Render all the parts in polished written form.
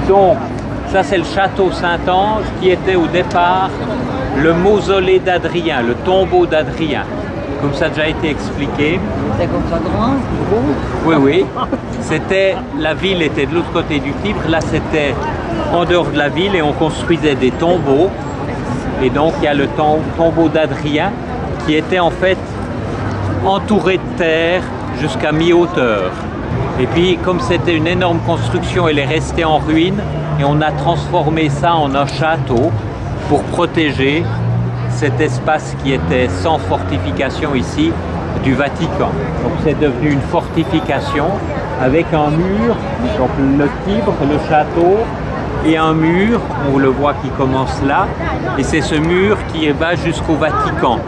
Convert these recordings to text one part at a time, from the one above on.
Donc, ça c'est le château Saint-Ange qui était au départ le mausolée d'Adrien, le tombeau d'Adrien. Comme ça a déjà été expliqué. C'est comme ça grand, gros. Oui, oui. C'était, la ville était de l'autre côté du Tibre. Là, c'était en dehors de la ville et on construisait des tombeaux. Et donc, il y a le tombeau d'Adrien qui était en fait entouré de terre jusqu'à mi-hauteur. Et puis, comme c'était une énorme construction, elle est restée en ruine et on a transformé ça en un château pour protéger cet espace qui était sans fortification ici du Vatican. Donc c'est devenu une fortification avec un mur, donc le Tibre, le château et un mur, on le voit qui commence là, et c'est ce mur qui va jusqu'au Vatican.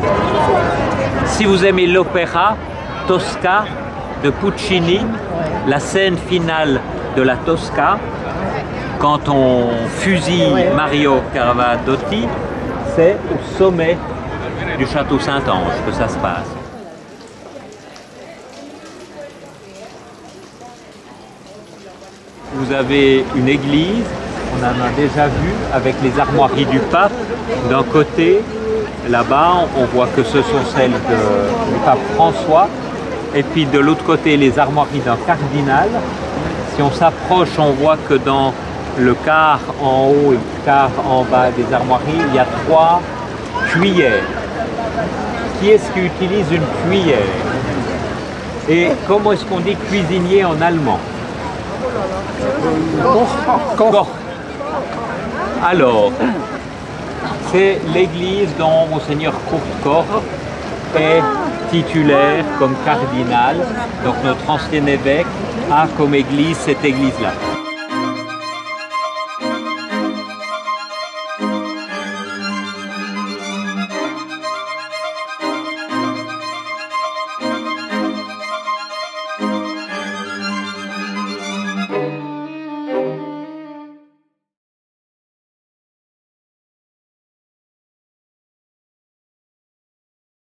Si vous aimez l'opéra Tosca de Puccini, la scène finale de la Tosca, quand on fusille Mario Cavallotti, c'est au sommet du château Saint-Ange que ça se passe. Vous avez une église, on en a déjà vu, avec les armoiries du pape. D'un côté, là-bas, on voit que ce sont celles du pape François. Et puis de l'autre côté, les armoiries d'un cardinal. Si on s'approche, on voit que dans le quart en haut et le quart en bas des armoiries, il y a 3 cuillères. Qui est-ce qui utilise une cuillère? Et comment est-ce qu'on dit cuisinier en allemand? Koch. Alors, c'est l'église dont Monseigneur Kurt Koch est titulaire comme cardinal. Donc notre ancien évêque a comme église cette église-là.